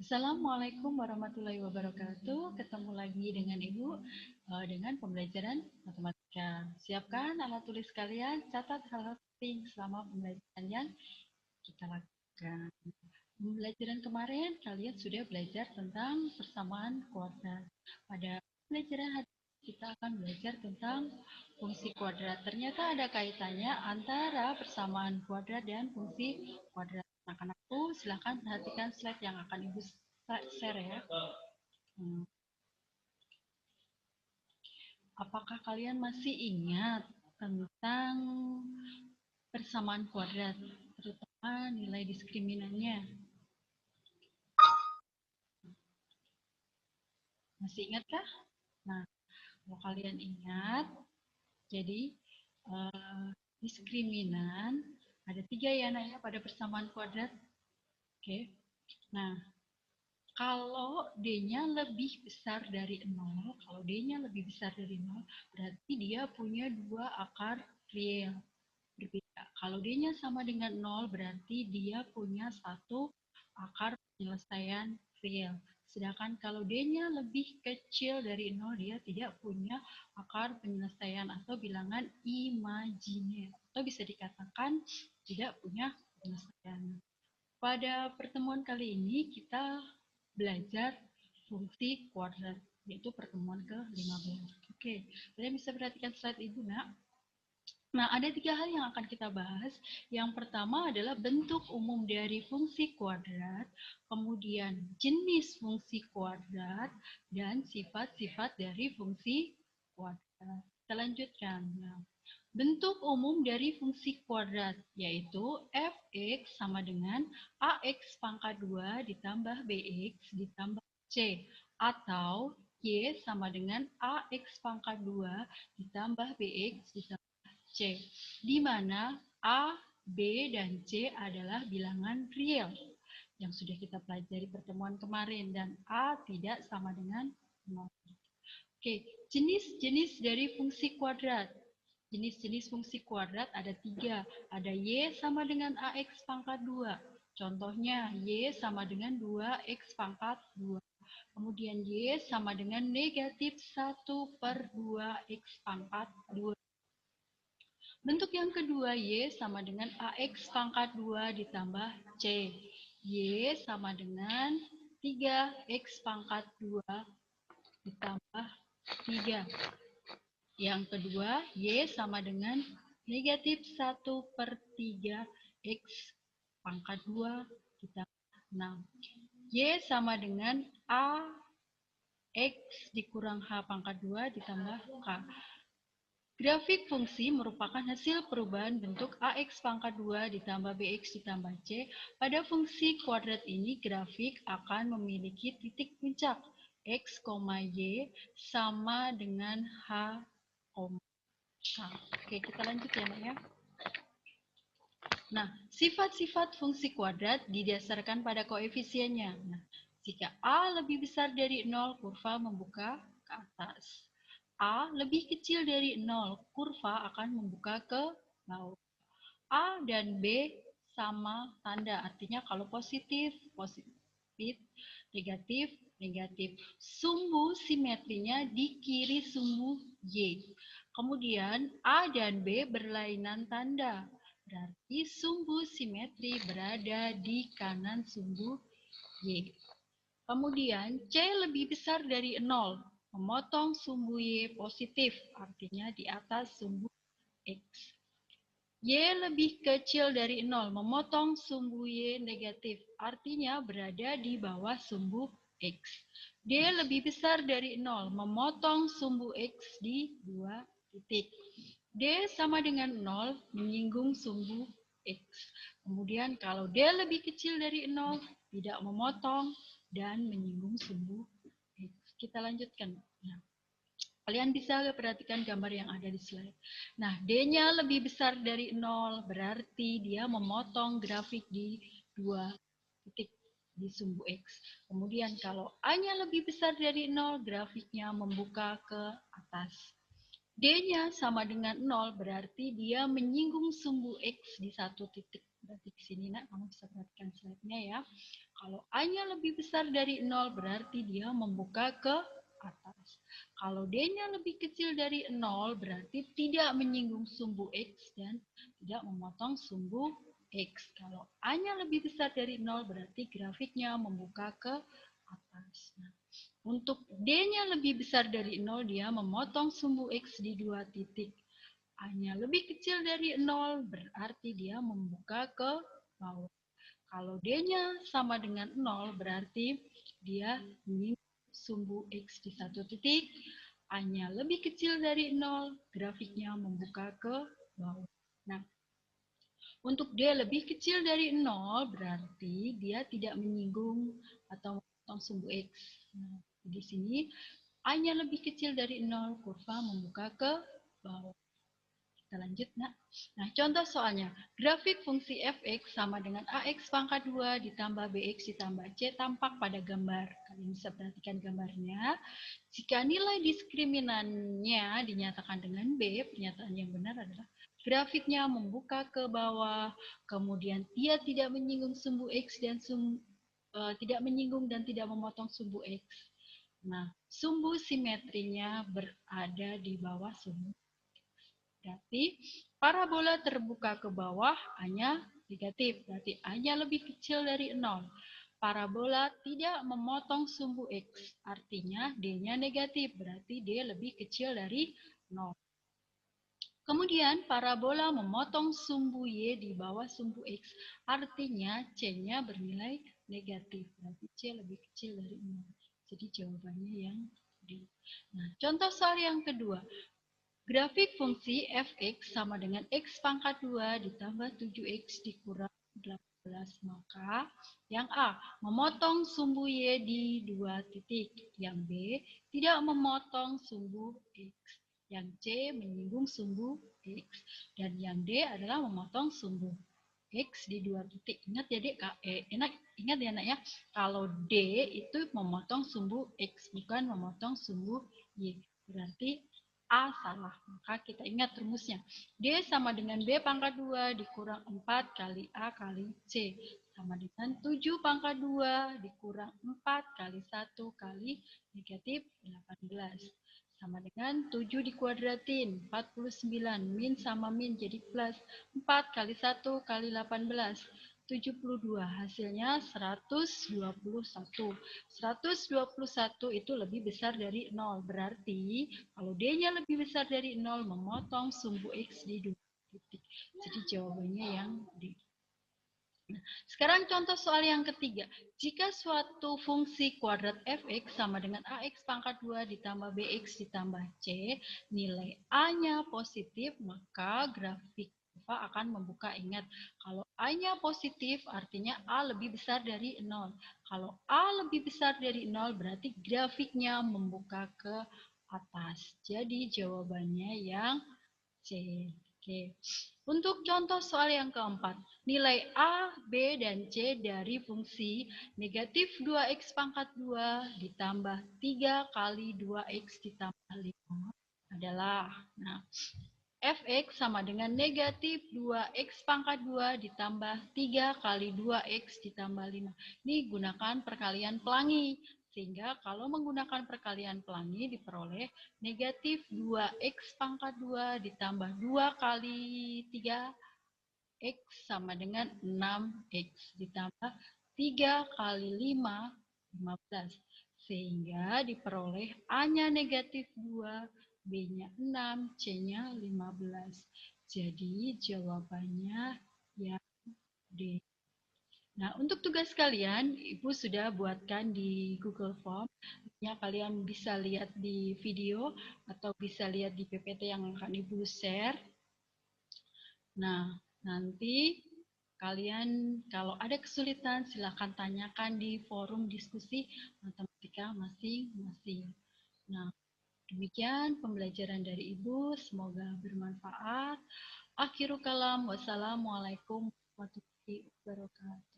Assalamualaikum warahmatullahi wabarakatuh. Ketemu lagi dengan Ibu dengan pembelajaran matematika. Siapkan alat tulis kalian, catat hal-hal penting selama pembelajaran yang kita lakukan. Pembelajaran kemarin kalian sudah belajar tentang persamaan kuadrat. Pada pembelajaran hari ini kita akan belajar tentang fungsi kuadrat. Ternyata ada kaitannya antara persamaan kuadrat dan fungsi kuadrat. Anak-anakku, silahkan perhatikan slide yang akan Ibu share ya. Apakah kalian masih ingat tentang persamaan kuadrat, terutama nilai diskriminannya? Masih ingat kah? Nah, kalau kalian ingat, jadi diskriminan ada 3 ya nak ya pada persamaan kuadrat. Oke. Nah, kalau D-nya lebih besar dari 0, kalau D-nya lebih besar dari 0, berarti dia punya 2 akar real berbeda. Kalau D-nya sama dengan 0, berarti dia punya 1 akar penyelesaian real. Sedangkan kalau D-nya lebih kecil dari 0, dia tidak punya akar penyelesaian atau bilangan imajiner. Atau bisa dikatakan tidak punya penyelesaian. Pada pertemuan kali ini kita belajar fungsi kuadrat, yaitu pertemuan ke-15. Oke, kalian bisa perhatikan slide Ibu, nak. Nah, ada 3 hal yang akan kita bahas. Yang pertama adalah bentuk umum dari fungsi kuadrat, kemudian jenis fungsi kuadrat, dan sifat-sifat dari fungsi kuadrat. Kita lanjutkan. Nah, bentuk umum dari fungsi kuadrat yaitu fx sama dengan ax pangkat 2 ditambah bx ditambah c, atau y sama dengan ax pangkat 2 ditambah bx ditambah C, di mana A, B, dan C adalah bilangan real yang sudah kita pelajari pertemuan kemarin, dan A tidak sama dengan 0. Oke, jenis-jenis dari fungsi kuadrat. Jenis-jenis fungsi kuadrat ada 3. Ada Y sama dengan AX pangkat 2. Contohnya, Y sama dengan 2X pangkat 2. Kemudian Y sama dengan negatif 1/2X pangkat 2. Bentuk yang kedua, Y sama dengan AX pangkat 2 ditambah C. Y sama dengan 3X pangkat 2 ditambah 3. Yang kedua, Y sama dengan negatif 1/3 X pangkat 2 ditambah 6. Y sama dengan A X dikurang H pangkat 2 ditambah K. Grafik fungsi merupakan hasil perubahan bentuk AX pangkat 2 ditambah BX ditambah C. Pada fungsi kuadrat ini, grafik akan memiliki titik puncak X, Y sama dengan H, K. Oke, kita lanjut ya, Mbak ya. Nah, sifat-sifat fungsi kuadrat didasarkan pada koefisiennya. Nah, jika A lebih besar dari 0, kurva membuka ke atas. A lebih kecil dari 0, kurva akan membuka ke bawah. A dan B sama tanda, artinya kalau positif, positif, negatif, negatif. Sumbu simetrinya di kiri sumbu Y. Kemudian A dan B berlainan tanda, berarti sumbu simetri berada di kanan sumbu Y. Kemudian C lebih besar dari 0, memotong sumbu Y positif, artinya di atas sumbu X. Y lebih kecil dari 0, memotong sumbu Y negatif, artinya berada di bawah sumbu X. D lebih besar dari 0, memotong sumbu X di 2 titik. D sama dengan 0, menyinggung sumbu X. Kemudian kalau D lebih kecil dari 0, tidak memotong dan menyinggung sumbu X. Kita lanjutkan. Nah, kalian bisa perhatikan gambar yang ada di slide. Nah, D-nya lebih besar dari 0, berarti dia memotong grafik di 2 titik di sumbu X. Kemudian kalau A-nya lebih besar dari 0, grafiknya membuka ke atas. D-nya sama dengan 0, berarti dia menyinggung sumbu X di 1 titik. Berarti di sini, nak, kamu bisa perhatikan slide-nya ya. Kalau A-nya lebih besar dari 0 berarti dia membuka ke atas. Kalau D-nya lebih kecil dari 0 berarti tidak menyinggung sumbu X dan tidak memotong sumbu X. Kalau A-nya lebih besar dari 0 berarti grafiknya membuka ke atas. Nah, untuk D-nya lebih besar dari 0 dia memotong sumbu X di 2 titik. A-nya lebih kecil dari 0 berarti dia membuka ke bawah. Kalau D-nya sama dengan 0 berarti dia menyinggung sumbu X di satu titik. A-nya lebih kecil dari 0, grafiknya membuka ke bawah. Nah, untuk D lebih kecil dari 0 berarti dia tidak menyinggung atau memotong sumbu X. Nah, di sini A-nya lebih kecil dari 0, kurva membuka ke bawah. Kita lanjut, nak. Nah, contoh soalnya. Grafik fungsi fx sama dengan ax pangkat 2 ditambah bx ditambah c tampak pada gambar. Kalian bisa perhatikan gambarnya. Jika nilai diskriminannya dinyatakan dengan B, pernyataan yang benar adalah grafiknya membuka ke bawah, kemudian dia tidak menyinggung sumbu x dan tidak menyinggung dan tidak memotong sumbu x. Nah, sumbu simetrinya berada di bawah sumbu. Berarti parabola terbuka ke bawah A-nya negatif. Berarti A-nya lebih kecil dari 0. Parabola tidak memotong sumbu X. Artinya D-nya negatif. Berarti D lebih kecil dari 0. Kemudian parabola memotong sumbu Y di bawah sumbu X. Artinya C-nya bernilai negatif. Berarti C lebih kecil dari 0. Jadi jawabannya yang D. Nah, contoh soal yang kedua. Grafik fungsi fx sama dengan x pangkat 2 ditambah 7x dikurang 18. Maka yang A memotong sumbu y di 2 titik. Yang B tidak memotong sumbu x. Yang C menyinggung sumbu x. Dan yang D adalah memotong sumbu X di 2 titik. Ingat ya dek, ingat ya nak ya, kalau D itu memotong sumbu X, bukan memotong sumbu Y. Berarti A salah. Maka kita ingat rumusnya. D sama dengan B pangkat 2 dikurang 4 kali A kali C. Sama dengan 7 pangkat 2 dikurang 4 kali 1 kali negatif 18. Sama dengan 7 dikuadratin, 49. Min sama min jadi plus. 4 kali 1 kali 18. 72. Hasilnya 121. 121 itu lebih besar dari 0. Berarti kalau D-nya lebih besar dari 0, memotong sumbu X di 2 titik. Jadi jawabannya yang D. Nah, sekarang contoh soal yang ketiga. Jika suatu fungsi kuadrat fx sama dengan ax pangkat 2 ditambah bx ditambah c, nilai A-nya positif, maka grafik kurva akan membuka. Ingat, kalau A-nya positif artinya A lebih besar dari 0. Kalau A lebih besar dari 0 berarti grafiknya membuka ke atas. Jadi jawabannya yang C. Oke. Untuk contoh soal yang keempat, nilai A, B, dan C dari fungsi negatif 2x pangkat 2 ditambah 3 kali 2x ditambah 5 adalah, nah, fx sama dengan negatif 2x pangkat 2 ditambah 3 kali 2x ditambah 5. Ini gunakan perkalian pelangi. Sehingga kalau menggunakan perkalian pelangi diperoleh negatif 2x pangkat 2 ditambah 2 kali 3 X sama dengan 6X ditambah 3 kali 5, 15. Sehingga diperoleh A-nya negatif 2, B-nya 6, C-nya 15. Jadi jawabannya yang D. Nah, untuk tugas kalian, Ibu sudah buatkan di Google Form. Ya, kalian bisa lihat di video atau bisa lihat di PPT yang akan Ibu share. Nah, nanti kalian kalau ada kesulitan silahkan tanyakan di forum diskusi matematika masing-masing. Nah, demikian pembelajaran dari Ibu. Semoga bermanfaat. Akhirul kalam. Wassalamualaikum warahmatullahi wabarakatuh.